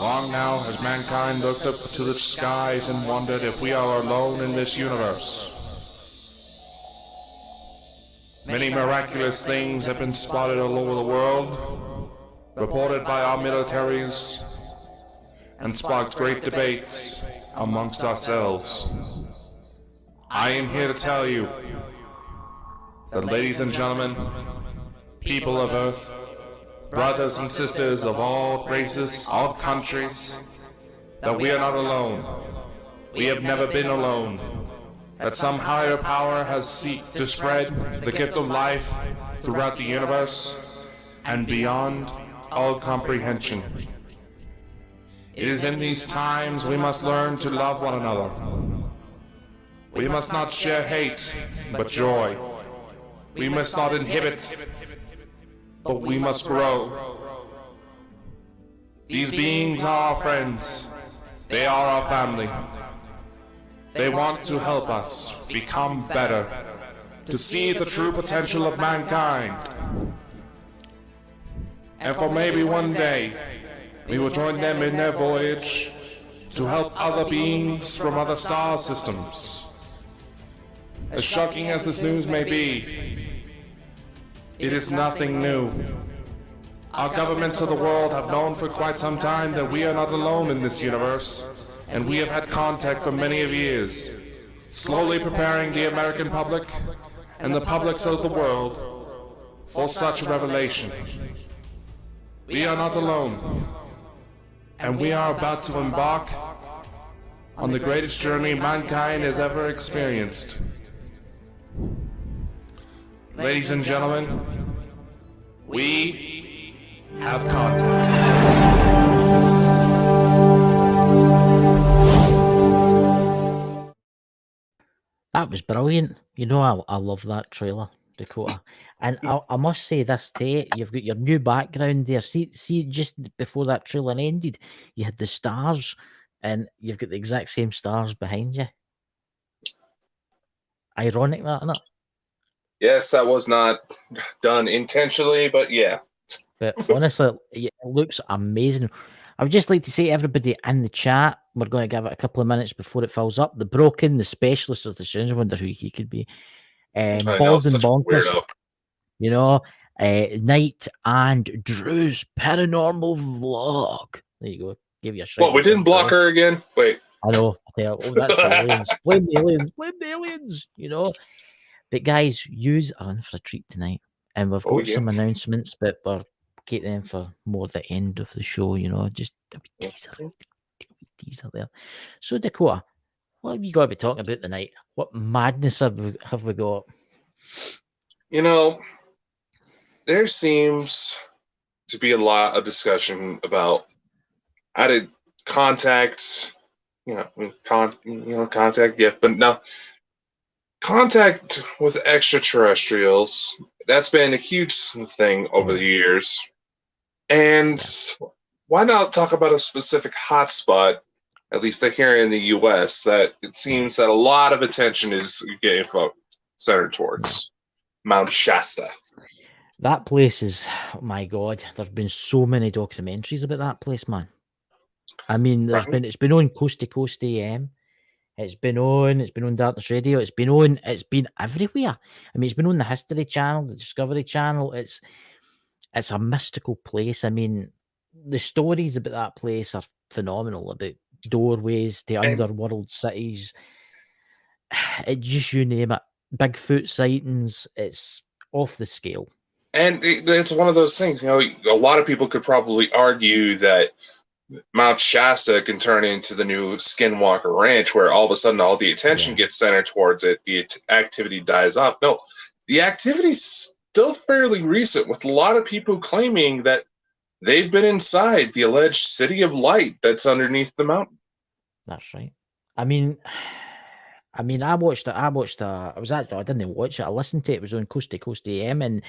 Long now has mankind looked up to the skies and wondered if we are alone in this universe. Many miraculous things have been spotted all over the world, reported by our militaries, and sparked great debates amongst ourselves. I am here to tell you that, ladies and gentlemen, people of Earth, brothers and sisters of all races, all countries, that we are not alone. We have never been alone. That some higher power has sought to spread the gift of life throughout the universe and beyond all comprehension. It is in these times we must learn to love one another. We must not share hate, but joy. We must not inhibit, but we must grow. These beings are our friends. They are our family. They want to help us become better, to see the true potential of mankind. And for maybe one day, we will join them in their voyage to help other beings from other star systems. As shocking as this news may be, it is nothing new. Our governments of the world have known for quite some time that we are not alone in this universe, and we have had contact for many of years, slowly preparing the American public and the publics of the world for such a revelation. We are not alone, and we are about to embark on the greatest journey mankind has ever experienced. Ladies and gentlemen, we have contact. That was brilliant. You know, I love that trailer, Dakota. And I must say this too, you've got your new background there. See, just before that trailer ended, you had the stars, and you've got the exact same stars behind you. Ironic, that, isn't it? Yes, that was not done intentionally, but yeah. But honestly, it looks amazing. I would just like to say to everybody in the chat, we're going to give it a couple of minutes before it fills up. The Broken, the Specialist of the Sounds, I wonder who he could be. Bald and Bonkers, you know, Night and Drew's paranormal vlog. There you go. Give you a shout. What, we didn't block her again? Wait. I know. Oh, that's the aliens. Blame the aliens. Blame the aliens, you know. But guys, yous are in for a treat tonight. And we've got some announcements, but we're keeping them for more the end of the show, you know. Just a wee teaser there. So, Dakota, what have you got to be talking about tonight? What madness have we got? You know, there seems to be a lot of discussion about how to contact, contact, yeah, but now contact with extraterrestrials, that's been a huge thing over the years. And why not talk about a specific hotspot, at least here in the U.S., that it seems that a lot of attention is getting centered towards? Mount Shasta. That place is, oh my God, there's been so many documentaries about that place, man. I mean, it's been on Coast to Coast AM. It's been on Darkness Radio. It's been everywhere. I mean, it's been on the History Channel, the Discovery Channel. It's a mystical place. I mean, the stories about that place are phenomenal, about doorways to underworld cities. It just, you name it. Bigfoot sightings. It's off the scale. And it's one of those things, a lot of people could probably argue that Mount Shasta can turn into the new Skinwalker Ranch, where all of a sudden all the attention gets centered towards it. The activity dies off. No, the activity's still fairly recent, with a lot of people claiming that they've been inside the alleged City of Light that's underneath the mountain. That's right. I mean, I watched it. I didn't watch it. I listened to it. It was on Coast to Coast AM, and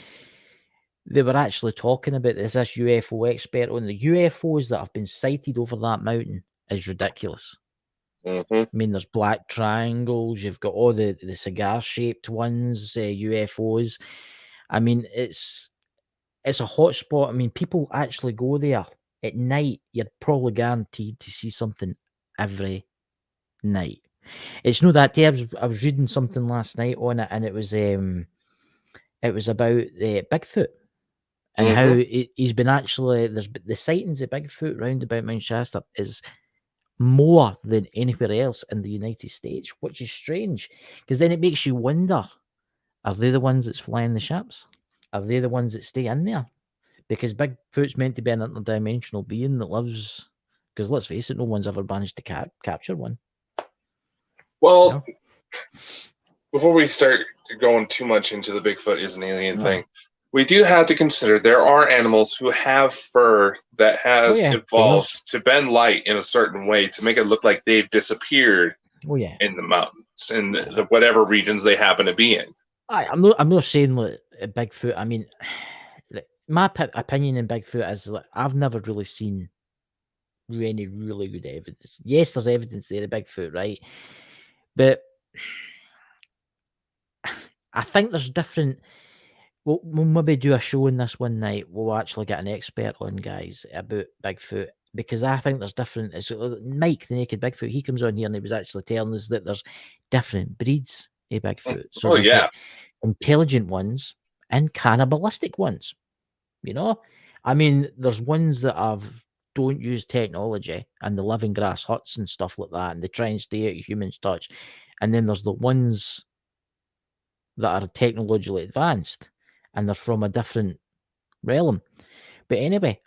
they were actually talking about this UFO expert on the UFOs that have been sighted over that mountain is ridiculous. Mm-hmm. I mean, there's black triangles. You've got all the cigar-shaped ones, UFOs. I mean, it's a hot spot. I mean, people actually go there at night, you're probably guaranteed to see something every night. It's not that day. I was reading something last night on it, and it was about Bigfoot and how he's been actually the sightings of Bigfoot round about Mount Shasta is more than anywhere else in the United States, which is strange because then it makes you wonder: are they the ones that's flying the ships? Are they the ones that stay in there? Because Bigfoot's meant to be an interdimensional being that lives. Because let's face it, no one's ever managed to capture one. Well, before we start going too much into the Bigfoot is an alien thing, we do have to consider there are animals who have fur that has evolved to bend light in a certain way to make it look like they've disappeared in the mountains, in the whatever regions they happen to be in. I'm not saying like Bigfoot. I mean, my opinion in Bigfoot is like I've never really seen any really good evidence. Yes, there's evidence there of Bigfoot, right? But I think there's different. We'll maybe do a show on this one night. We'll actually get an expert on, guys, about Bigfoot, because I think there's different. It's Mike, the Naked Bigfoot, he comes on here and he was actually telling us that there's different breeds of Bigfoot. So there's like intelligent ones and cannibalistic ones. You know, I mean, there's ones that don't use technology and they live in grass huts and stuff like that, and they try and stay out of humans' touch. And then there's the ones that are technologically advanced and they're from a different realm. But anyway,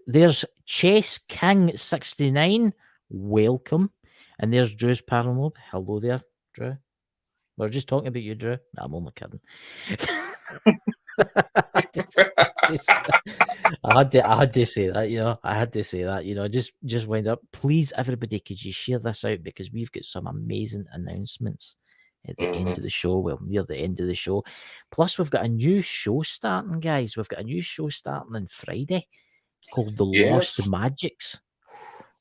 there's Chess King 69. Welcome. And there's Drew's Paranormal. Hello there, Drew. We're just talking about you, Drew. No, I'm only kidding. I had to say that, you know. I had to say that, you know. Just wind up. Please, everybody, could you share this out, because we've got some amazing announcements at the end of the show. Well, near the end of the show. Plus, we've got a new show starting, guys. We've got a new show starting on Friday called The Lost Magics,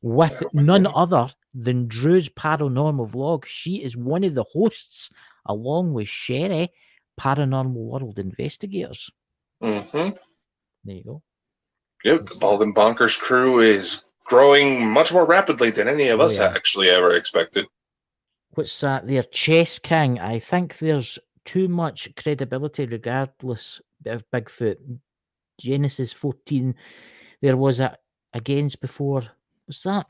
with none other than Drew's Paranormal Vlog. She is one of the hosts, along with Sherry, Paranormal World Investigators. There you go. Yep, the Bald and Bonkers crew is growing much more rapidly than any of us actually ever expected. What's that there? Chess King. I think there's too much credibility regardless of Bigfoot. Genesis 14. There was against before. What's that?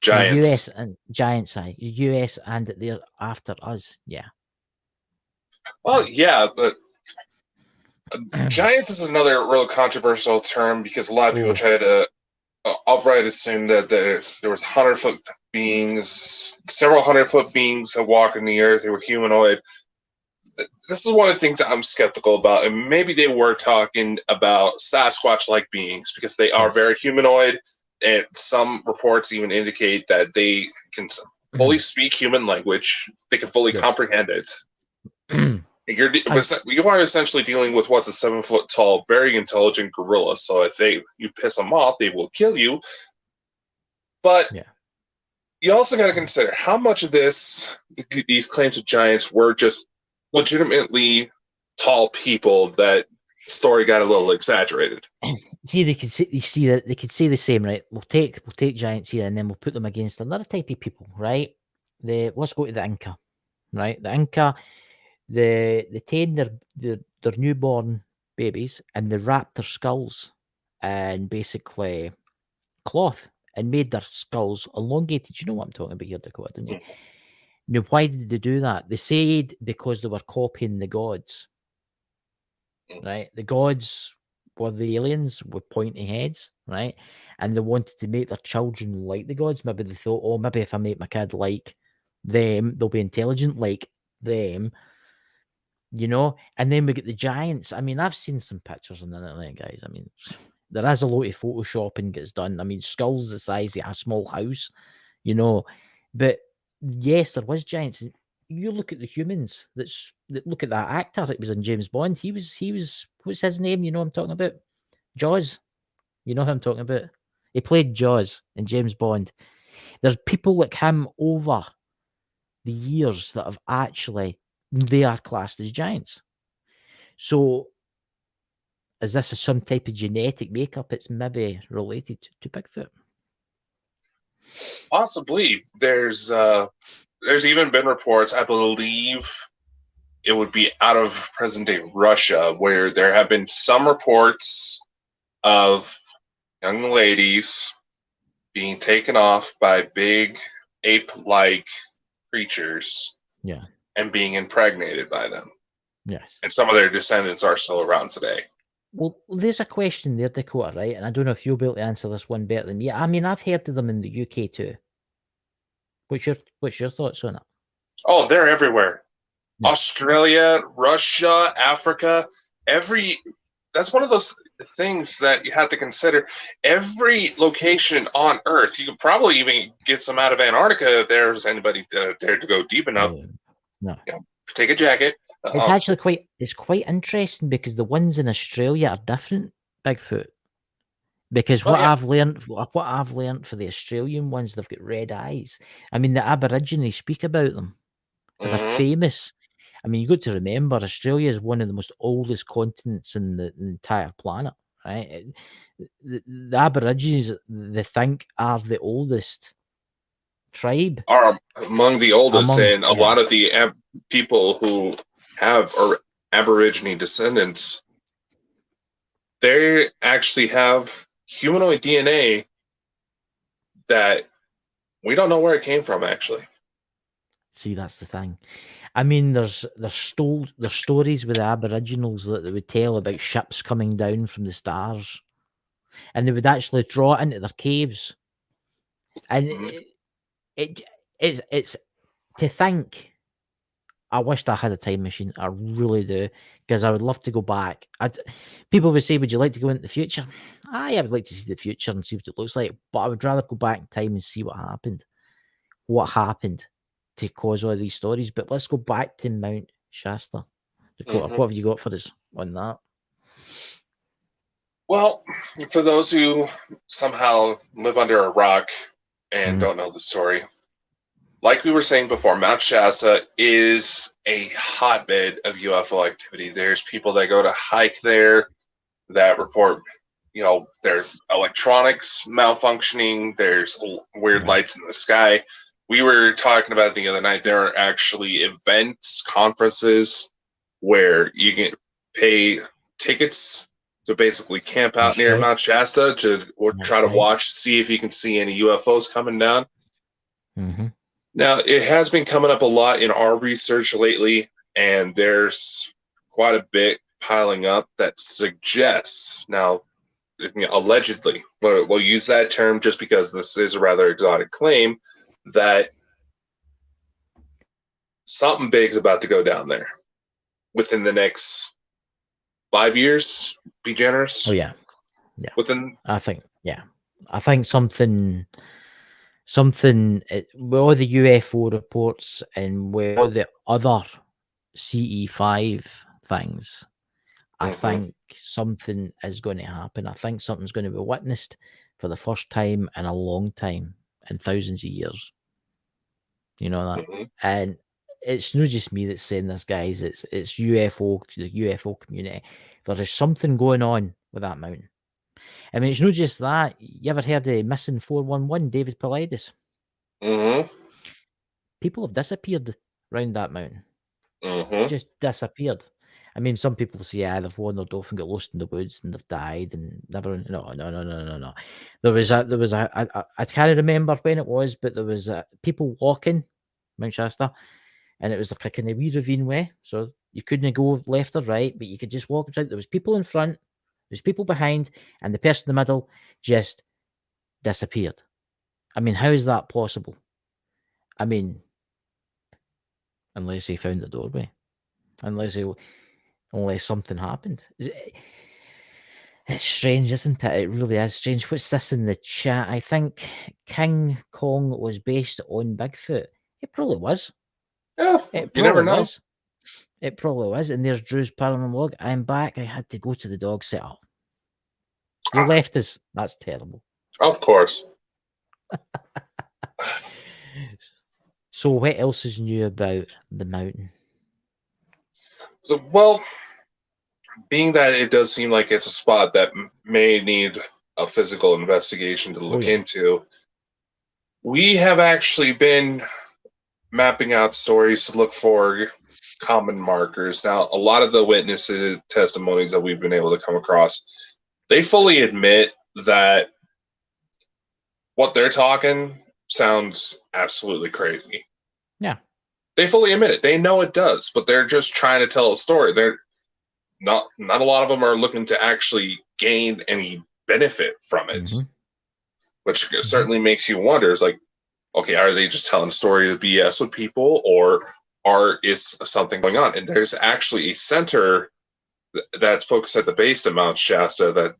Giants. The US and Giants, US and they're after us. Yeah. Well, yeah, but Giants is another real controversial term because a lot of people try to outright assume that there was 100-foot beings, several 100-foot beings that walk in the earth. They were humanoid. This is one of the things that I'm skeptical about, and maybe they were talking about Sasquatch-like beings because they are very humanoid, and some reports even indicate that they can fully speak human language. They can fully comprehend it. You are essentially dealing with what's a 7-foot tall, very intelligent gorilla. So if you piss them off, they will kill you. But you also got to consider how much of these claims of giants were just legitimately tall people that story got a little exaggerated. See, they could say the same, right? We'll take giants here, and then we'll put them against another type of people, right? Let's go to the Inca, right? The Inca. They tame their newborn babies and they wrapped their skulls in basically cloth and made their skulls elongated. You know what I'm talking about here, Dakota, don't you? Now, why did they do that? They said because they were copying the gods, right? The gods were the aliens with pointy heads, right? And they wanted to make their children like the gods. Maybe they thought, oh, maybe if I make my kid like them, they'll be intelligent like them. You know, and then we get the giants. I mean, I've seen some pictures on the internet, guys. I mean, there is a lot of photoshopping gets done. I mean, skulls the size of a small house, you know. But yes, there was giants. You look at the humans. Look at that actor. It was in James Bond. He was. What's his name? You know what I'm talking about? Jaws. You know who I'm talking about? He played Jaws in James Bond. There's people like him over the years that have actually. They are classed as giants. So is this some type of genetic makeup? It's maybe related to Bigfoot. Possibly. There's even been reports, I believe it would be out of present-day Russia, where there have been some reports of young ladies being taken off by big ape-like creatures, Yeah. and being impregnated by them. Yes. And some of their descendants are still around today. Well, there's a question there, Dakota, right? And I don't know if you'll be able to answer this one better than me. I mean, I've heard of them in the UK too. What's your thoughts on it? Oh, they're everywhere. Yeah. Australia, Russia, Africa, that's one of those things that you have to consider. Every location on Earth, you could probably even get some out of Antarctica if there's anybody there to go deep enough. No. Take a jacket. It's actually quite interesting because the ones in Australia are different, Bigfoot. Because what I've learned for the Australian ones, they've got red eyes. I mean, the Aborigines speak about them. They're famous. I mean, you got to remember, Australia is one of the most oldest continents in the entire planet, right? The Aborigines, they think, are the oldest tribe. Are among the oldest, and a lot of the people who have Aborigine descendants, they actually have humanoid DNA that we don't know where it came from, actually. See, that's the thing. I mean, there's stories with the Aboriginals that they would tell about ships coming down from the stars, and they would actually draw it into their caves. And it's to think. I wished I had a time machine. I really do, because I would love to go back. People would say, "Would you like to go into the future?" I would like to see the future and see what it looks like, but I would rather go back in time and see what happened to cause all these stories. But let's go back to Mount Shasta. Dakota, what have you got for us on that? Well, for those who somehow live under a rock and don't know the story, like we were saying before, Mount Shasta is a hotbed of UFO activity. There's people that go to hike there that report, their electronics malfunctioning. There's weird lights in the sky. We were talking about it the other night. There are actually events, conferences where you can pay tickets to basically camp out near Mount Shasta or try to see if you can see any UFOs coming down. Now, it has been coming up a lot in our research lately, and there's quite a bit piling up that suggests, now, allegedly, we'll use that term just because this is a rather exotic claim, that something big's about to go down there within the next 5 years. Be generous. Oh yeah. I think something with all the UFO reports and with all the other CE5 things, I think something is going to happen. I think something's going to be witnessed for the first time in a long time, in thousands of years. You know that? And it's not just me that's saying this, guys. It's UFO, the UFO community. There is something going on with that mountain. I mean, it's not just that. You ever heard of Missing 411, David Paulides? People have disappeared around that mountain. Just disappeared. I mean, some people say, they've wandered off and got lost in the woods and they've died and never. No. There was I can't remember when it was, but there was people walking Mount Shasta, and it was like a kind of wee ravine way, so you couldn't go left or right, but you could just walk right. There was people in front, there's people behind, and the person in the middle just disappeared. I mean, how is that possible? I mean, unless he found the doorway, unless something happened. It's strange, isn't it? It really is strange. What's this in the chat? I think King Kong was based on Bigfoot. It probably was. Yeah, you never know. It probably was. And there's Drew's paranormal log. I'm back. I had to go to the dog setup. You left us. That's terrible. Of course. So what else is new about the mountain? So, well, being that it does seem like it's a spot that may need a physical investigation to look into, we have actually been mapping out stories to look for common markers. Now, a lot of the witnesses' testimonies that we've been able to come across, they fully admit that what they're talking sounds absolutely crazy. Yeah. They fully admit it. They know it does, but they're just trying to tell a story. They're not a lot of them are looking to actually gain any benefit from it, which certainly makes you wonder. It's like, okay, are they just telling a story of BS with people, or is something going on? And there's actually a center that's focused at the base of Mount Shasta that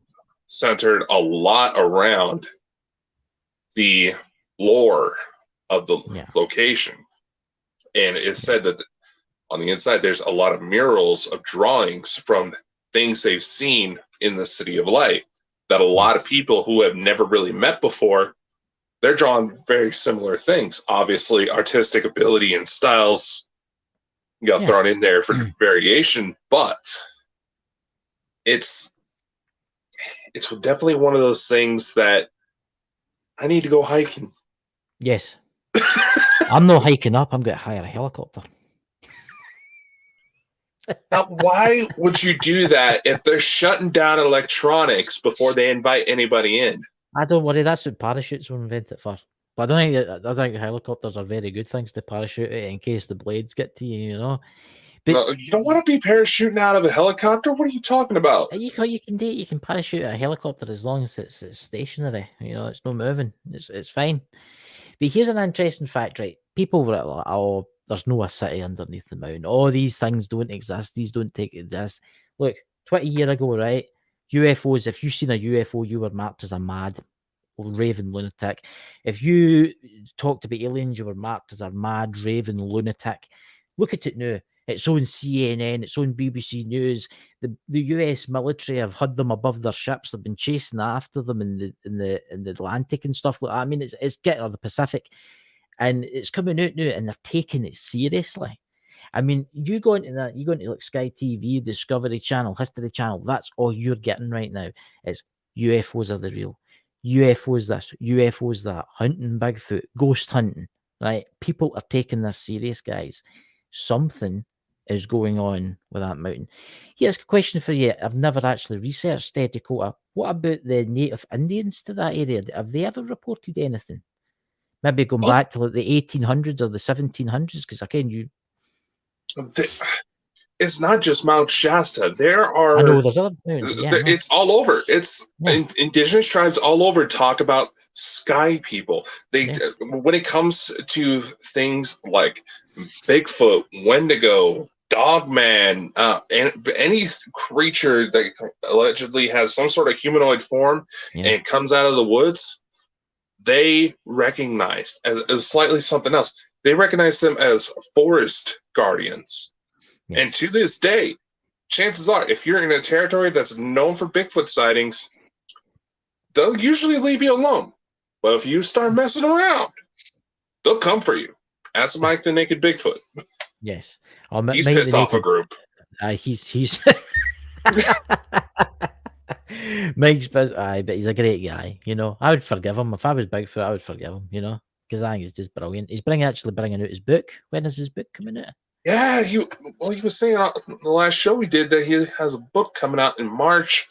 centered a lot around the lore of the location. And it's said that on the inside, there's a lot of murals of drawings from things they've seen in the City of Light that a lot of people who have never really met before, they're drawing very similar things. Obviously, artistic ability and styles got thrown in there for variation, but it's definitely one of those things that I need to go hiking. Yes. I'm not hiking up. I'm going to hire a helicopter. Now, why would you do that if they're shutting down electronics before they invite anybody in? I don't worry. That's what parachutes were invented for. But I think helicopters are very good things to parachute it in case the blades get to you, you know. But no, you don't want to be parachuting out of a helicopter? What are you talking about? You can parachute a helicopter as long as it's stationary. You know, it's not moving. It's fine. But here's an interesting fact, right? People were like, oh, there's no a city underneath the mountain. Oh, these things don't exist. These don't take this. Look, 20 years ago, right? UFOs, if you seen a UFO, you were marked as a mad raving lunatic. If you talked about aliens, you were marked as a mad raving lunatic. Look at it now. It's on CNN, it's on BBC News. The US military have had them above their ships. They've been chasing after them in the Atlantic and stuff like that. I mean, it's getting or the Pacific, and it's coming out now, and they're taking it seriously. I mean, you go into like Sky TV, Discovery Channel, History Channel. That's all you're getting right now. Is UFOs are the real. UFOs this, UFOs that, hunting Bigfoot, ghost hunting. Right? People are taking this serious, guys. Something is going on with that mountain. Here's a question for you. I've never actually researched Dakota. What about the native Indians to that area? Have they ever reported anything? Maybe going back to like the 1800s or the 1700s, because again, it's not just Mount Shasta. There are. I know there's other mountains. Yeah, it's all over. It's indigenous tribes all over talk about sky people. When it comes to things like Bigfoot, Wendigo, Dogman, and any creature that allegedly has some sort of humanoid form and comes out of the woods, they recognize as slightly something else. They recognize them as forest guardians. Yes. And to this day, chances are, if you're in a territory that's known for Bigfoot sightings, they'll usually leave you alone. But if you start messing around, they'll come for you. Ask Mike the Naked Bigfoot. Yes. He's pissed off a group. He's Mike's pissed. But he's a great guy. You know, I would forgive him. If I was Bigfoot, I would forgive him, you know, because I think he's just brilliant. He's actually bringing out his book. When is his book coming out? Yeah, he was saying on the last show we did that he has a book coming out in March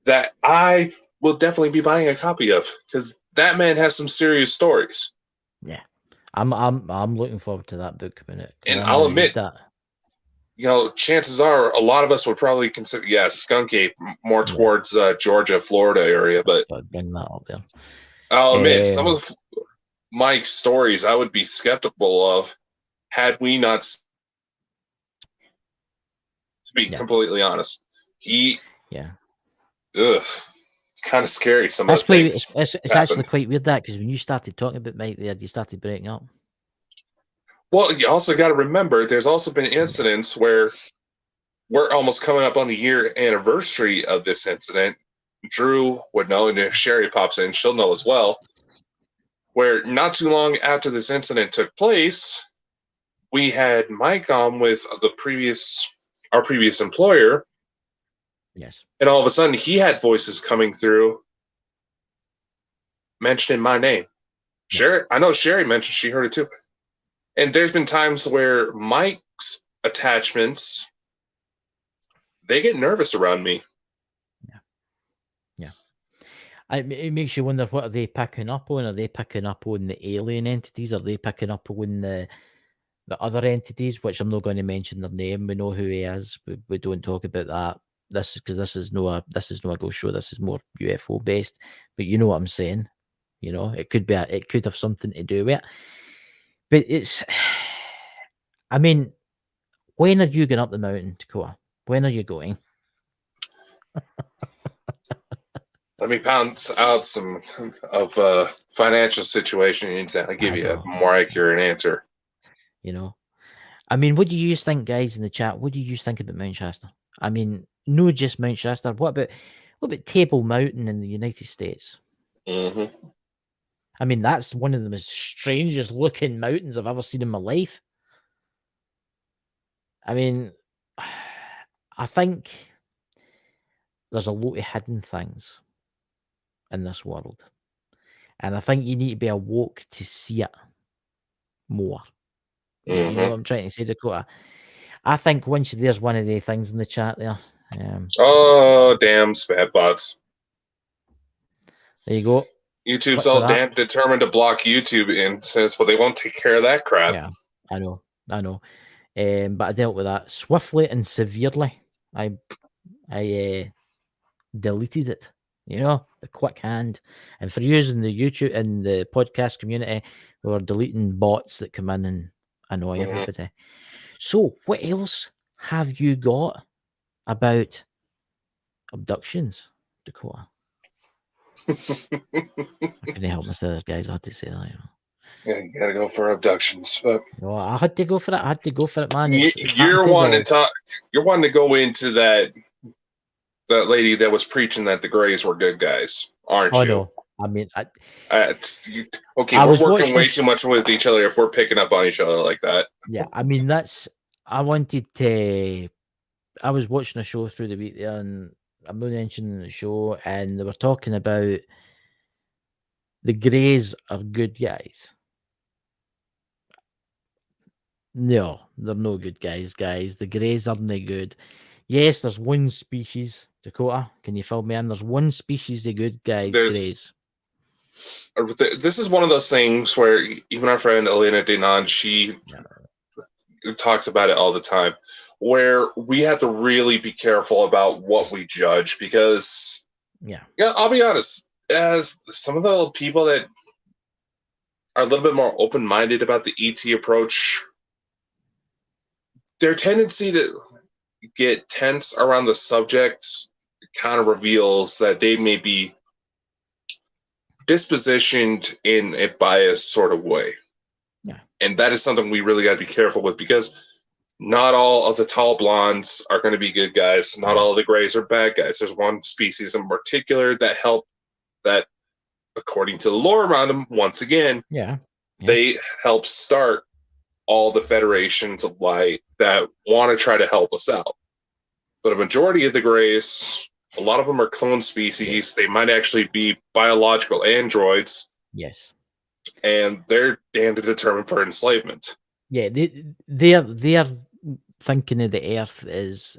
that I will definitely be buying a copy of, because that man has some serious stories. Yeah, I'm looking forward to that book coming out. And I'll admit that, you know, chances are a lot of us would probably consider Skunk Ape more towards Georgia, Florida area, but I'd bring that up there. I'll admit some of Mike's stories I would be skeptical of had we not. To be completely honest, it's kind of scary. Some of the things it's actually quite weird that, because when you started talking about Mike there, you started breaking up. Well, you also got to remember, there's also been incidents where we're almost coming up on the year anniversary of this incident. Drew would know, and if Sherry pops in, she'll know as well. Where not too long after this incident took place, we had Mike on with our previous employer, Yes. And all of a sudden, he had voices coming through mentioning my name. Yeah. Sherry, I know Sherry mentioned she heard it too. And there's been times where Mike's attachments, they get nervous around me. It makes you wonder, what are they picking up on? Are they picking up on the alien entities? Are they picking up on the other entities, which I'm not going to mention their name? We know who he is. We don't talk about that. This is because this is no a ghost show. This is more UFO based. But you know what I'm saying. You know, it could have something to do with it. But it's, I mean, when are you going up the mountain, Dakota? When are you going? Let me pound out some of financial situation and I'll give you a more accurate answer. You know, I mean, what do you think, guys, in the chat? What do you think about Mount Shasta? I mean, no, just Mount Shasta. What about Table Mountain in the United States? Mm-hmm. I mean, that's one of the most strangest looking mountains I've ever seen in my life. I mean, I think there's a lot of hidden things in this world. And I think you need to be awoke to see it more. You know what I'm trying to say, Dakota? I think once there's one of the things in the chat there. Oh, damn spam bots. There you go. YouTube's all damn determined to block YouTube incidents, but they won't take care of that crap. Yeah, I know. But I dealt with that swiftly and severely. I deleted it, you know, the quick hand. And for using the YouTube and the podcast community, we were deleting bots that come in and annoy everybody. So what else have you got about abductions, Dakota? I couldn't help myself, guys. I had to say that, you know. Yeah, you gotta go for abductions, but I had to go for it. Man. You're wanting to go into that lady that was preaching that the Greys were good guys, aren't you? No. I mean, we're working way too much with each other if we're picking up on each other like that. Yeah, I mean, I was watching a show through the week there, and I'm not mentioning the show, and they were talking about the Greys are good guys. No, they're no good guys. The Greys aren't good. Yes, there's one species, Dakota. Can you fill me in? There's one species of good guys, Greys. This is one of those things where even our friend Elena Denon, she talks about it all the time, where we have to really be careful about what we judge because, I'll be honest, as some of the people that are a little bit more open-minded about the ET approach, their tendency to get tense around the subjects kind of reveals that they may be dispositioned in a biased sort of way. Yeah. And that is something we really got to be careful with because not all of the tall blondes are going to be good guys. Not all of the Greys are bad guys. There's one species in particular that according to the lore around them, once again, they help start all the federations of light that want to try to help us out. But a majority of the Greys, a lot of them are clone species. Yes. They might actually be biological androids. Yes. And they're damned determined for enslavement. Yeah, they're thinking of the Earth is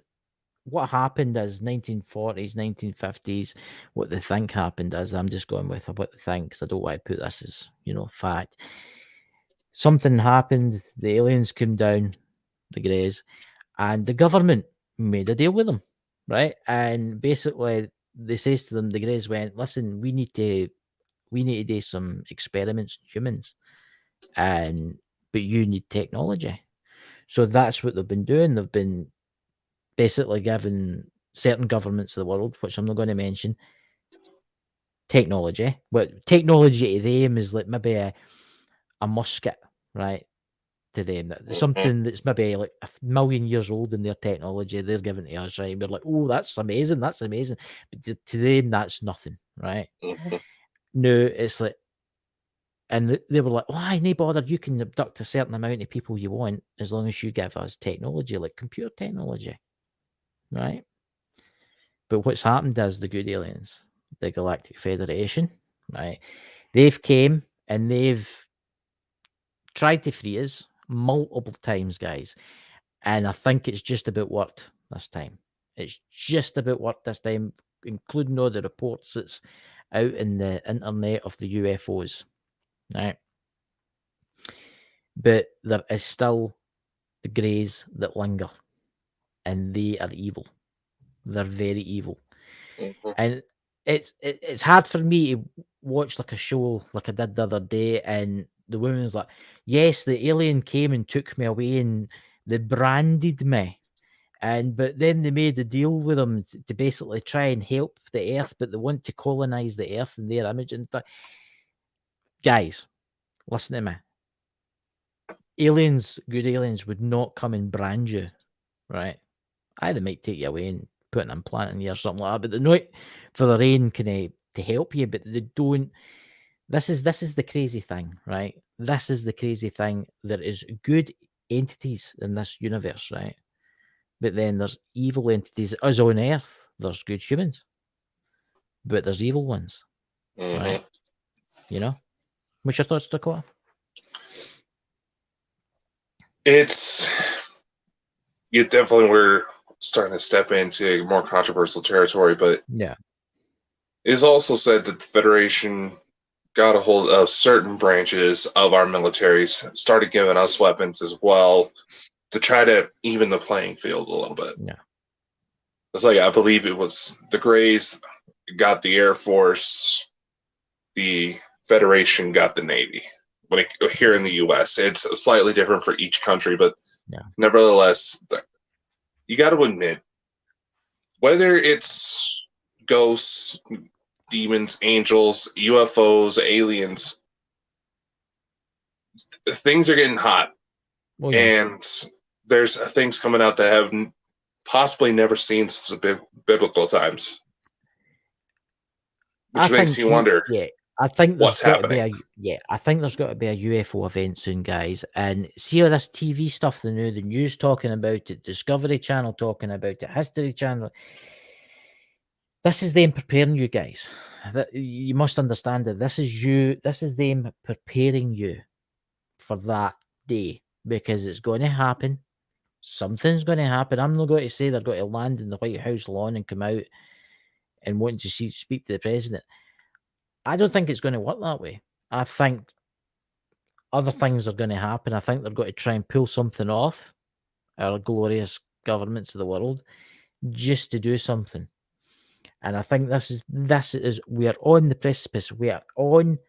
what happened as 1940s, 1950s. What they think happened as, I'm just going with what they think because I don't want to put this as, fact. Something happened, the aliens came down, the Greys, and the government made a deal with them, right? And basically, they says to them, the Greys went, listen, we need to do some experiments on humans, but you need technology. So that's what they've been doing. They've been basically giving certain governments of the world, which I'm not going to mention, technology. But technology to them is like maybe a musket, right? To them, something that's maybe like 1 million years old in their technology, they're giving to us, right? And we're like, oh, that's amazing. But to them, that's nothing, right? No, it's like, and they were like, oh, I ain't bothered. You can abduct a certain amount of people you want as long as you give us technology, like computer technology, right? But what's happened is the good aliens, the Galactic Federation, right? They've came and they've tried to free us multiple times, guys. And I think it's just about worked this time. It's just about worked this time, including all the reports that's out in the internet of the UFOs, right? But there is still the greys that linger, and they are evil. They're very evil. Mhm. And it's hard for me to watch like a show like I did the other day, and the woman's like, yes, the alien came and took me away and they branded me, but then they made a deal with them to basically try and help the earth, but they want to colonize the earth in their image and guys, listen to me. Good aliens would not come and brand you, right? They might take you away and put an implant in you or something like that, but they're not for their own kind of to help you, but they don't. This is the crazy thing, right? This is the crazy thing. There is good entities in this universe, right? But then there's evil entities. Us on Earth, there's good humans, but there's evil ones, right? You know? What's your thoughts, Dakota? You definitely were starting to step into more controversial territory, but yeah, it is also said that the Federation got a hold of certain branches of our militaries, started giving us weapons as well to try to even the playing field a little bit. Yeah. It's like, I believe it was the Greys got the Air Force, the Federation got the Navy. Here in the U.S., it's slightly different for each country, but nevertheless, you got to admit, whether it's ghosts, demons, angels, UFOs, aliens, things are getting hot. Oh, yeah. And there's things coming out that have possibly never seen since the biblical times. Which makes you wonder. Yeah, I think what's happening. I think there's got to be a UFO event soon, guys. And see all this TV stuff, the news talking about it, Discovery Channel talking about it, History Channel. This is them preparing you guys. You must understand that this is them preparing you for that day, because it's going to happen. Something's going to happen. I'm not going to say they're going to land in the White House lawn and come out and want to speak to the president. I don't think it's going to work that way. I think other things are going to happen. I think they're going to try and pull something off our glorious governments of the world just to do something. And I think this is we are on the precipice. We are on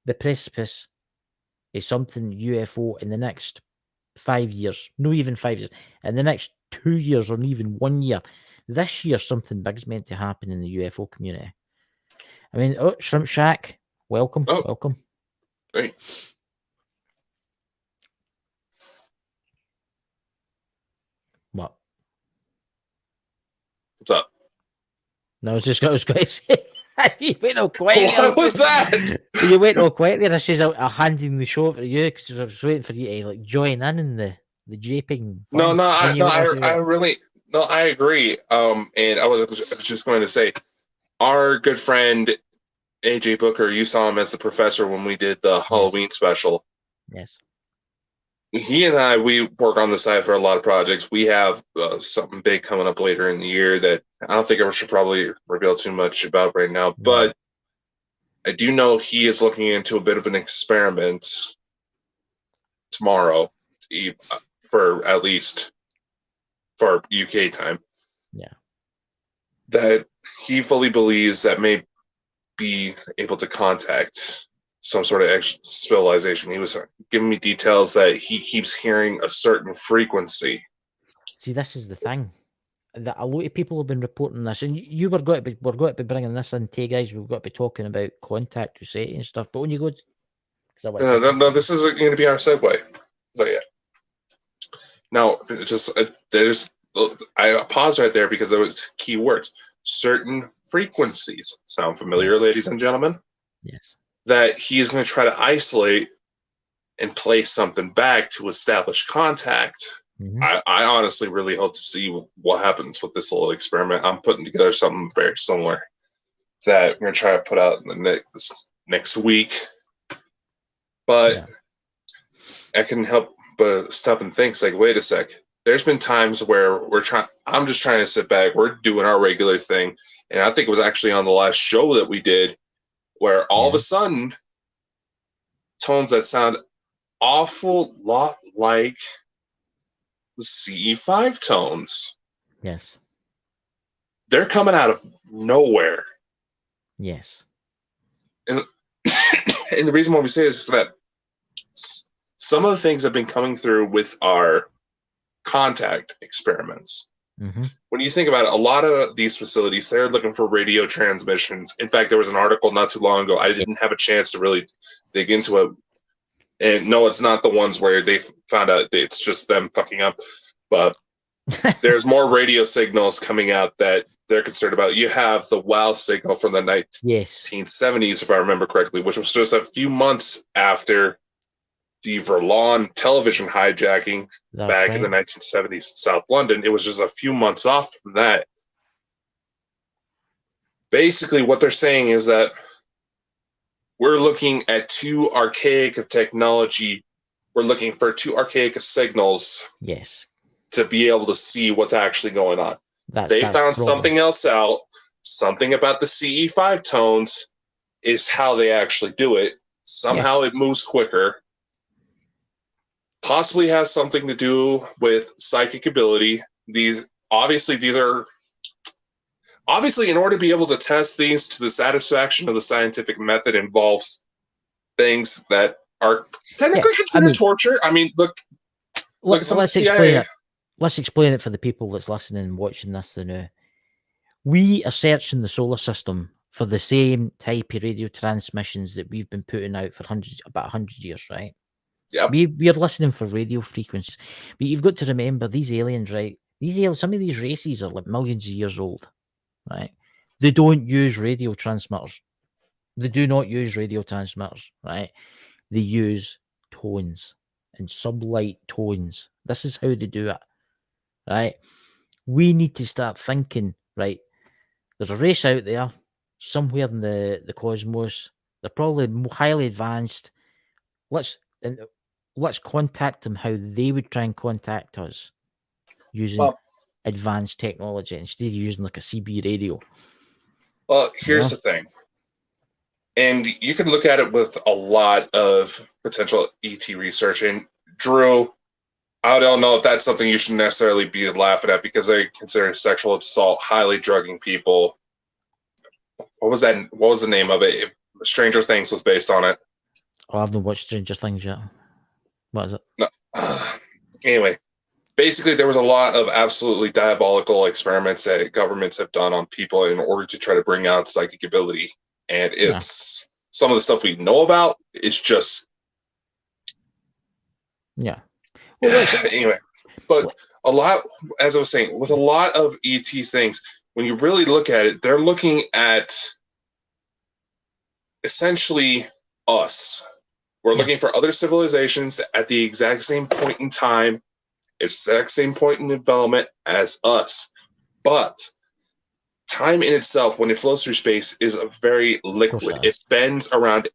the precipice of something UFO in the next 5 years. No, even 5 years. In the next 2 years or even 1 year. This year, something big's meant to happen in the UFO community. I mean, Shrimp Shack, welcome. Welcome. Great. What? What's up? No, I was going to say, you went all quiet. What was that? You went all quiet there. I says, I'm handing the show over to you because I was waiting for you to like join in the japing. I agree. And I was just going to say, our good friend AJ Booker, you saw him as the professor when we did the Halloween special. Yes. He and I, we work on the side for a lot of projects. We have something big coming up later in the year that I don't think I should probably reveal too much about right now. But I do know he is looking into a bit of an experiment tomorrow, for at least for UK time. Yeah. That he fully believes that may be able to contact some sort of civilization. He was giving me details that he keeps hearing a certain frequency. See, this is the thing. That a lot of people have been reporting this, and we're going to be bringing this in too, guys. We've got to be talking about contact with and stuff. But when you go, no, this is going to be our segue. So yeah. Now, I paused right there because there was key words. Certain frequencies. Sound familiar, Yes. ladies and gentlemen? Yes. That he's going to try to isolate and place something back to establish contact I honestly really hope to see what happens with this little experiment. I'm putting together something very similar that we're going to try to put out in the next week. But I can help but stop and think, like, wait a sec. There's been times where I'm just trying to sit back. We're doing our regular thing. And I think it was actually on the last show that we did where all of a sudden tones that sound awful lot like the CE5 tones. Yes. They're coming out of nowhere. Yes. And the reason why we say this is that some of the things have been coming through with our contact experiments. When you think about it, a lot of these facilities, they're looking for radio transmissions. In fact, there was an article not too long ago. I didn't have a chance to really dig into it. And no, it's not the ones where they found out it's just them fucking up. But there's more radio signals coming out that they're concerned about. You have the WOW signal from the 1970s, if I remember correctly, which was just a few months after the Verlawn television hijacking back in the 1970s in South London. It was just a few months off from that. Basically, what they're saying is that we're looking at too archaic of technology. We're looking for too archaic of signals. Yes. To be able to see what's actually going on. They found something else out. Something about the CE5 tones is how they actually do it. Somehow it moves quicker. Possibly has something to do with psychic ability. Obviously, in order to be able to test these to the satisfaction of the scientific method involves things that are technically considered torture. I mean, look at some let's CIA. Explain it. Let's explain it for the people that's listening and watching this now. We are searching the solar system for the same type of radio transmissions that we've been putting out for about 100 years, right? Yeah. We are listening for radio frequencies. But you've got to remember, these aliens, right? Some of these races are like millions of years old, right? They don't use radio transmitters. They do not use radio transmitters, right? They use tones and sublight tones. This is how they do it, right? We need to start thinking, right? There's a race out there somewhere in the cosmos. They're probably highly advanced. Let's contact them how they would try and contact us using advanced technology instead of using like a CB radio. Well, here's the thing. And you can look at it with a lot of potential ET research. And Drew, I don't know if that's something you should necessarily be laughing at because they consider sexual assault highly drugging people. What was that? What was the name of it? Stranger Things was based on it. Oh, I haven't watched Stranger Things yet. What is it? No. Anyway, basically there was a lot of absolutely diabolical experiments that governments have done on people in order to try to bring out psychic ability. And it's some of the stuff we know about. It's just... Yeah. Well, anyway, but a lot, as I was saying, with a lot of ET things, when you really look at it, they're looking at essentially us. We're looking for other civilizations at the exact same point in time, exact same point in development as us. But time in itself, when it flows through space, is a very liquid. It bends around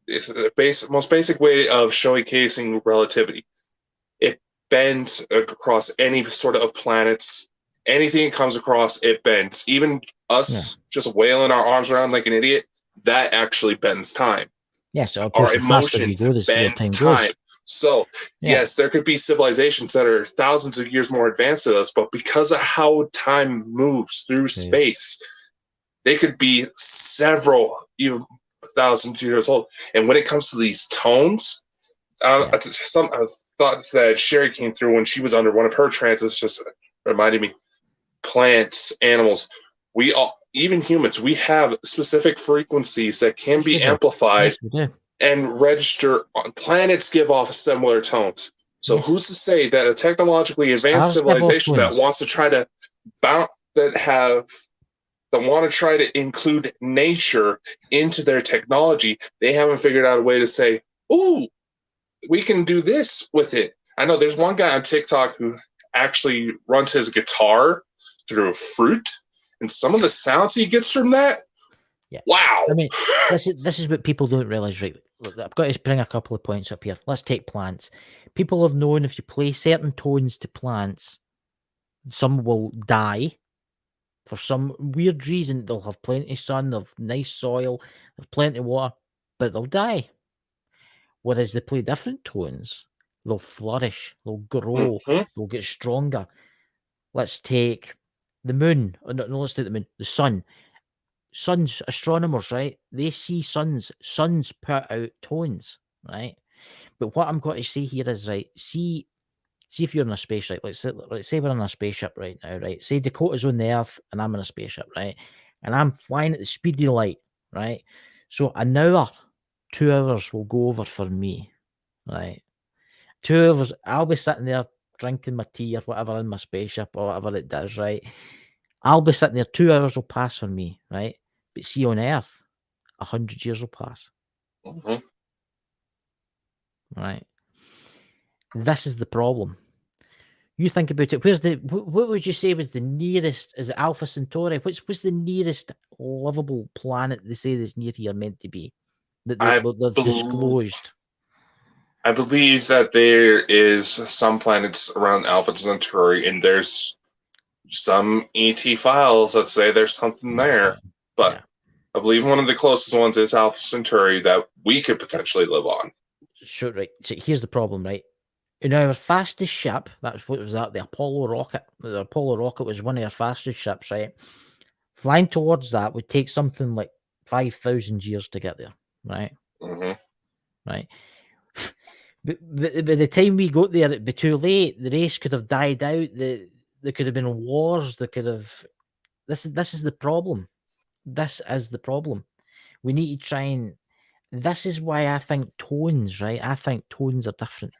it's the most basic way of showcasing relativity. It bends across any sort of planets. Anything it comes across, it bends. Even us just wailing our arms around like an idiot, that actually bends time. Yes, of our course, emotions bends time. So, yes, there could be civilizations that are thousands of years more advanced than us, but because of how time moves through space, they could be several, even thousands of years old. And when it comes to these tones, I thought that Sherry came through when she was under one of her trances, just reminded me, plants, animals, we all, even humans, we have specific frequencies that can be amplified and register on planets give off similar tones. So who's to say that a technologically advanced civilization that wants to try to want to try to include nature into their technology, they haven't figured out a way to say, "Ooh, we can do this with it." I know there's one guy on TikTok who actually runs his guitar through a fruit, and some of the sounds he gets from that, Yeah. wow. I mean, this is what people don't realize, right? Look, I've got to bring a couple of points up here. Let's take plants. People have known if you play certain tones to plants, some will die. For some weird reason, they'll have plenty of sun, they'll have nice soil, they'll have plenty of water, but they'll die. Whereas they play different tones, they'll flourish, they'll grow, they'll get stronger. Let's take the moon. No, let's take the moon. The sun. Suns, astronomers, right? They see suns. Suns put out tones, right? But what I'm going to say here is, right, see if you're in a space, right? Let's say we're in a spaceship right now, right? Say Dakota's on the Earth and I'm in a spaceship, right? And I'm flying at the speed of light, right? So an hour, 2 hours will go over for me, right? 2 hours, I'll be sitting there drinking my tea or whatever in my spaceship or whatever it does, right? I'll be sitting there, 2 hours will pass for me, right? But see, on Earth, 100 years will pass. Right? This is the problem. You think about it. Where's what would you say was the nearest? Is it Alpha Centauri? What's the nearest livable planet they say that's near here meant to be? That they've disclosed. I believe that there is some planets around Alpha Centauri, and there's some ET files that say there's something there. But I believe one of the closest ones is Alpha Centauri that we could potentially live on. Sure, right. So here's the problem, right? In our fastest ship, that's what was that, the Apollo rocket. The Apollo rocket was one of our fastest ships, right? Flying towards that would take something like 5,000 years to get there, right? Right. But by the time we got there, it'd be too late. The race could have died out. There could have been wars. There could have. This is the problem. This is the problem. We need to try and. This is why I think tones, right? I think tones are different.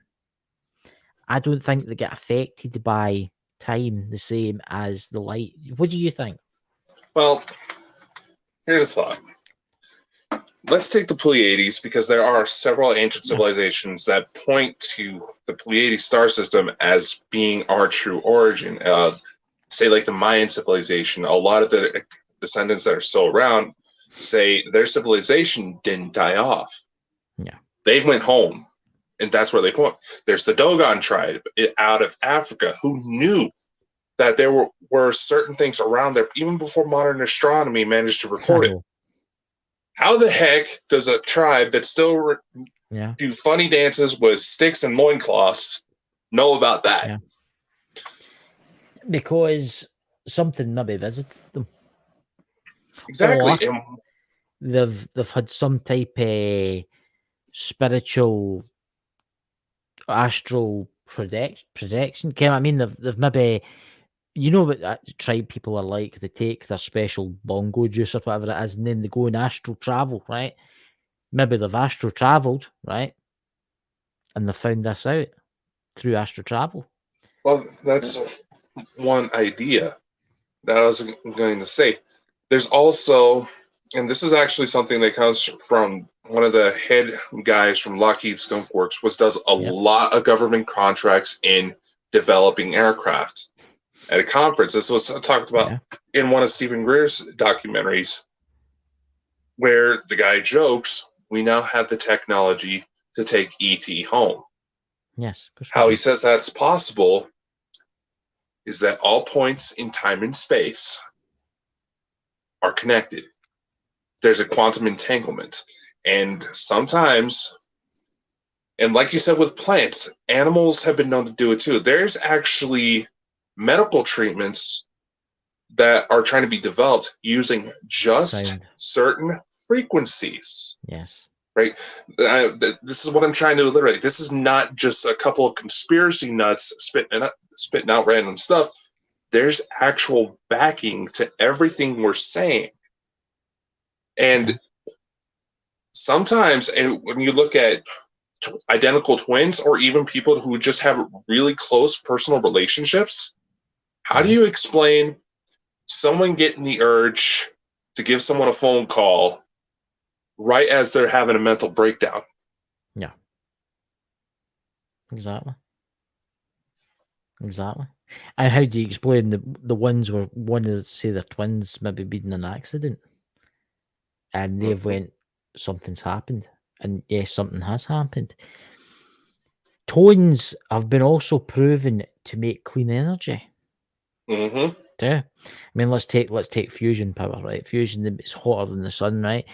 I don't think they get affected by time the same as the light. What do you think? Well, here's a thought. Let's take the Pleiades, because there are several ancient civilizations that point to the Pleiades star system as being our true origin. Say like the Mayan civilization, a lot of the descendants that are still around say their civilization didn't die off. Yeah. They went home, and that's where they point. There's the Dogon tribe out of Africa who knew that there were certain things around there even before modern astronomy managed to record it. How the heck does a tribe that still do funny dances with sticks and loincloths know about that? Yeah. Because something maybe visited them. Exactly. Or they've had some type of spiritual, astral projection. I mean, they've maybe, you know what tribe people are like. They take their special bongo juice or whatever it is, and then they go and astral travel, right? Maybe they've astral traveled, right? And they found this out through astral travel. Well, that's one idea that I was going to say. There's also, and this is actually something that comes from one of the head guys from Lockheed Skunk Works, which does a lot of government contracts in developing aircraft. At a conference, this was talked about in one of Stephen Greer's documentaries, where the guy jokes, we now have the technology to take ET home. Yes. How he says that's possible is that all points in time and space are connected. There's a quantum entanglement. And sometimes, and like you said with plants, animals have been known to do it too. There's actually medical treatments that are trying to be developed using just certain frequencies. Yes. Right? This is what I'm trying to alliterate. This is not just a couple of conspiracy nuts spitting out random stuff. There's actual backing to everything we're saying. And sometimes, and when you look at identical twins or even people who just have really close personal relationships, how do you explain someone getting the urge to give someone a phone call right as they're having a mental breakdown? Yeah. Exactly. Exactly. And how do you explain the ones where one of, say, their twins maybe been in an accident and they've went, something's happened. And yes, something has happened. Tones have been also proven to make clean energy. Mm-hmm. Yeah. I mean, let's take fusion power, right? Fusion is hotter than the sun, right?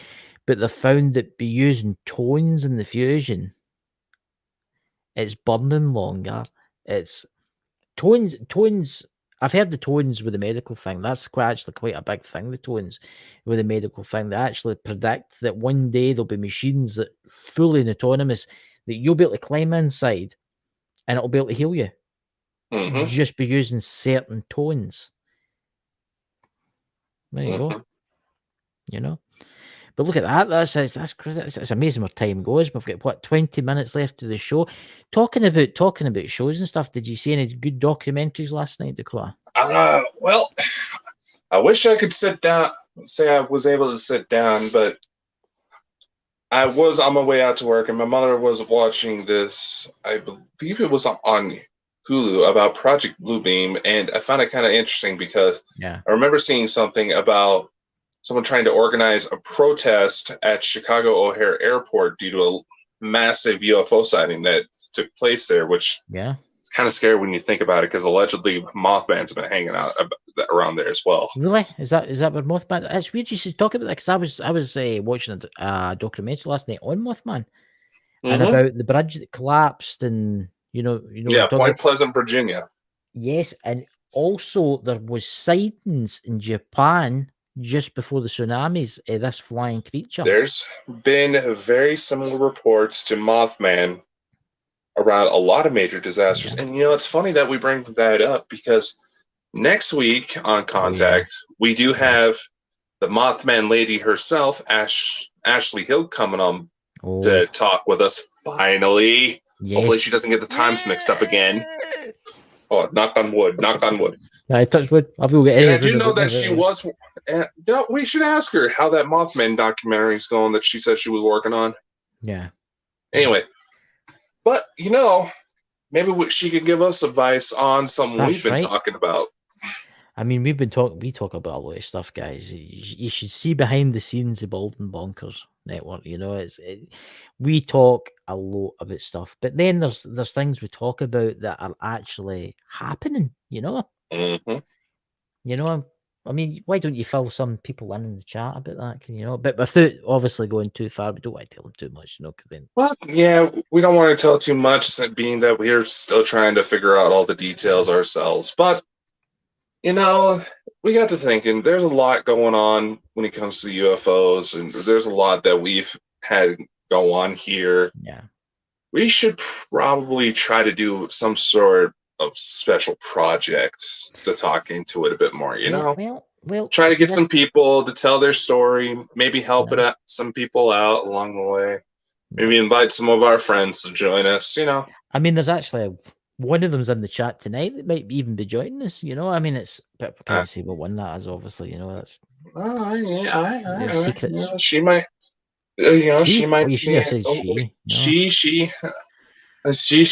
But they found that by using tones in the fusion, it's burning longer. It's tones. I've heard the tones with the medical thing. That's actually quite a big thing. The tones with the medical thing. They actually predict that one day there'll be machines that fully autonomous that you'll be able to climb inside, and it'll be able to heal you just by using certain tones. There you go. You know. But look at that. That's crazy. It's amazing where time goes. We've got what 20 minutes left of the show. Talking about shows and stuff. Did you see any good documentaries last night, Dakota? Well, I wish I could sit down. Say I was able to sit down, but I was on my way out to work, and my mother was watching this. I believe it was on Hulu about Project Bluebeam, and I found it kind of interesting because I remember seeing something about someone trying to organize a protest at Chicago O'Hare Airport due to a massive UFO sighting that took place there, which it's kind of scary when you think about it, because allegedly Mothman's been hanging out around there as well. Really? Is that where Mothman? It's weird you should talk about that, because I was watching a documentary last night on Mothman and about the bridge that collapsed, and Point Pleasant, Virginia. Yes, and also there was sightings in Japan just before the tsunamis, this flying creature. There's been very similar reports to Mothman around a lot of major disasters. And it's funny that we bring that up, because next week on Contact, we do have the Mothman lady herself, Ashley Hill, coming on to talk with us finally. Hopefully she doesn't get the times mixed up again. Oh, knock on wood. Knock on wood. I touch wood. I do know that she was. We should ask her how that Mothman documentary is going that she said she was working on. Yeah. Anyway, but maybe she could give us advice on something we've been talking about. I mean, we talk about a lot of stuff, guys. You should see behind the scenes of Bald and Bonkers Network. We talk a lot about stuff, but then there's things we talk about that are actually happening. I mean, why don't you fill some people in the chat about that? But without obviously going too far, we don't want to tell them too much, because then. Well, yeah, we don't want to tell too much, being that we're still trying to figure out all the details ourselves. But we got to thinking. There's a lot going on when it comes to the UFOs, and there's a lot that we've had go on here. Yeah, we should probably try to do some sort of special project to talk into it a bit more. Well, try to get some people to tell their story, maybe help some people out along the way. Maybe invite some of our friends to join us. I mean, there's actually one of them's in the chat tonight that might even be joining us. I mean, it's but I can't see what one that is. Obviously, that's. Secrets. She might. She might. You should have said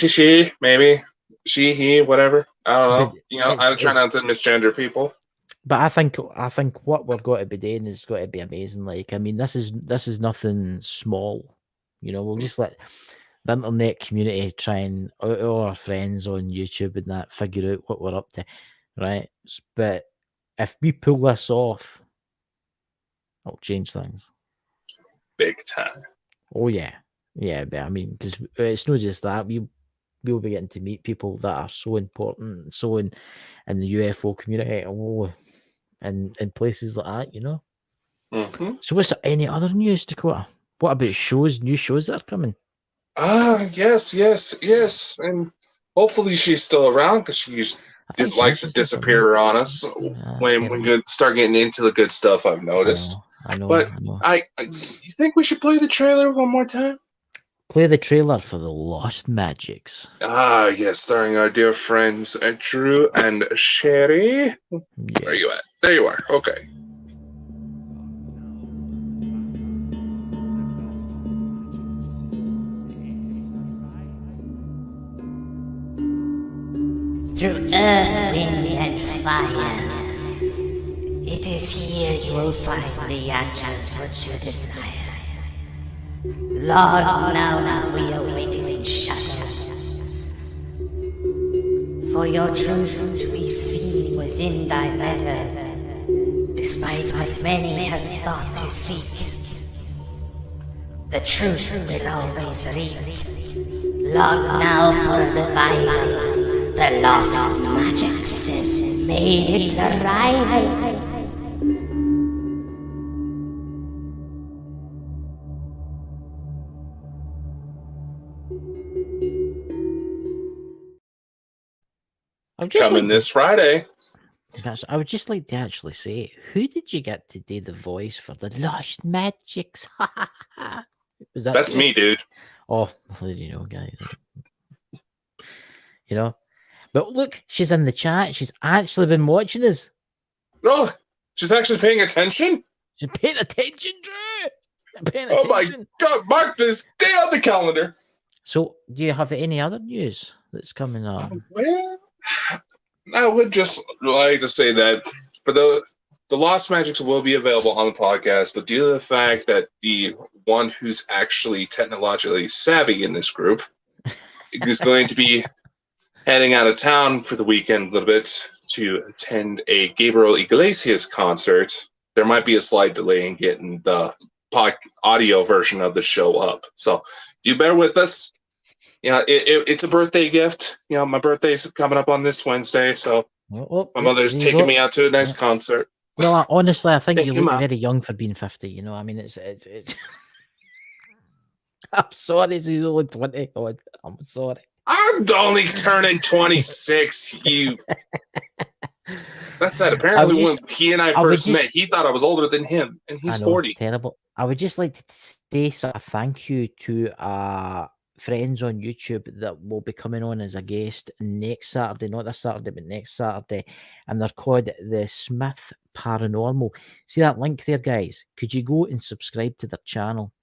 she. Maybe she, he, whatever. I don't know. I try not to misgender people. But I think what we're going to be doing is going to be amazing. Like, I mean, this is nothing small. We'll just let the internet community try and all our friends on YouTube and that figure out what we're up to, right? But if we pull this off, it'll change things. Big time. Oh yeah. But I mean, because it's not just that, we'll be getting to meet people that are so important, so in the UFO community, and in places like that, So what's any other news, Dakota? What about new shows that are coming? Yes. And hopefully she's still around, because she just likes to disappear on us when we start getting into the good stuff, I've noticed. I know. But you think we should play the trailer one more time? Play the trailer for The Lost Magics. Yes, starring our dear friends Drew and Sherry. Yes. Where are you at? There you are. Okay. through earth, wind, and fire. It is here you will find the answers which you desire. Lord, now we are waiting in shadow, for your truth to be seen within thy letter, despite what many have thought to seek. The truth will always reach. Long now for revival, the lost magic has made its arrival. Coming this Friday. I would just like to actually say, who did you get to do the voice for the Lost Magics? Was That's you? me, dude. Oh, well, you know, guys. You know, but look, she's in the chat. She's actually been watching us. Oh, she's actually paying attention? She's paying attention, Drew. Paying Oh attention. my God, mark this day on the calendar. So, do you have any other news that's coming up? Well, I would just like to say that for the Lost Magics will be available on the podcast, but due to the fact that the one who's actually technologically savvy in this group is going to be heading out of town for the weekend a little bit to attend a Gabriel Iglesias concert, there might be a slight delay in getting the audio version of the show up. So do bear with us. Yeah, it's a birthday gift. You know, my birthday's coming up on this Wednesday, so my mother's taking me out to a nice concert. No, honestly, I think Thank you you, look Mom. very young for being 50. You know, I mean, it's. I'm sorry, he's only 20. I'm sorry. I'm only turning 26. You. That's that. Apparently, when he and I first met, he thought I was older than him, and he's 40. Terrible. I would just like to say sort of thank you to friends on YouTube that will be coming on as a guest next Saturday, not this Saturday, but next Saturday, and they're called the Smith Paranormal. See that link there, guys? Could you go and subscribe to their channel?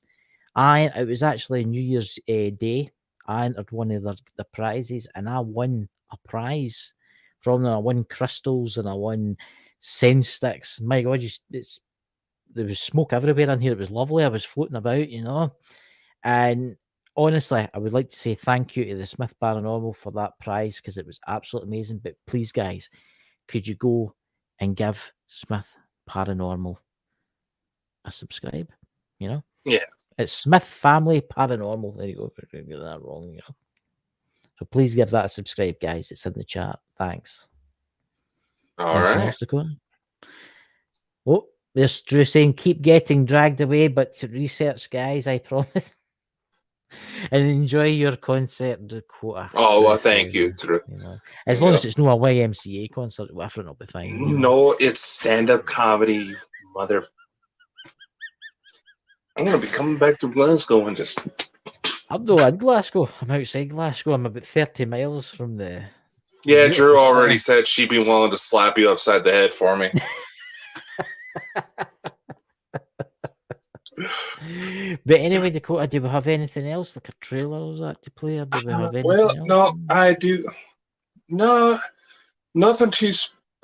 It was actually New Year's Day. I entered one of the prizes, and I won a prize from them. I won crystals and I won sense sticks. My God, there was smoke everywhere in here. It was lovely. I was floating about, you know, and honestly, I would like to say thank you to the Smith Paranormal for that prize because it was absolutely amazing. But please, guys, could you go and give Smith Paranormal a subscribe? You know? Yeah. It's Smith Family Paranormal. There you go. I get that wrong, you know. So please give that a subscribe, guys. It's in the chat. Thanks. All right. Oh, there's Drew saying, keep getting dragged away, but to research, guys, I promise. And enjoy your concert, Dakota. Oh, well, thank you, Drew. You know, as long as it's no a YMCA concert, I think it'll be fine. You know? No, it's stand-up comedy, mother. I'm going to be coming back to Glasgow and just... I'm not in Glasgow. I'm outside Glasgow. I'm about 30 miles from the... Yeah, Drew already said she'd be willing to slap you upside the head for me. But anyway, Dakota, do we have anything else, like a trailer or that to play? Or do we have anything well, else? no, I do. No, nothing too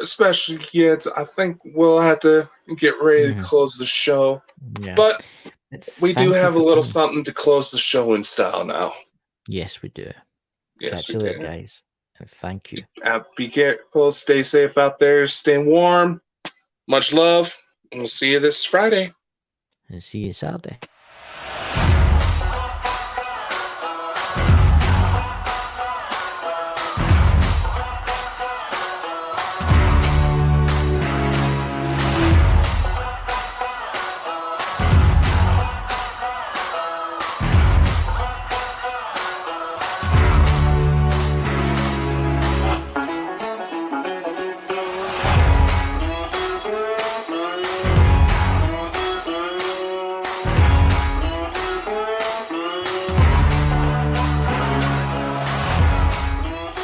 special yet. I think we'll have to get ready to close the show. Yeah. But we do have a little something to close the show in style now. Yes, we do. Yes, we do, guys. And thank you. Be careful. Stay safe out there. Stay warm. Much love. And we'll see you this Friday. And see you Saturday.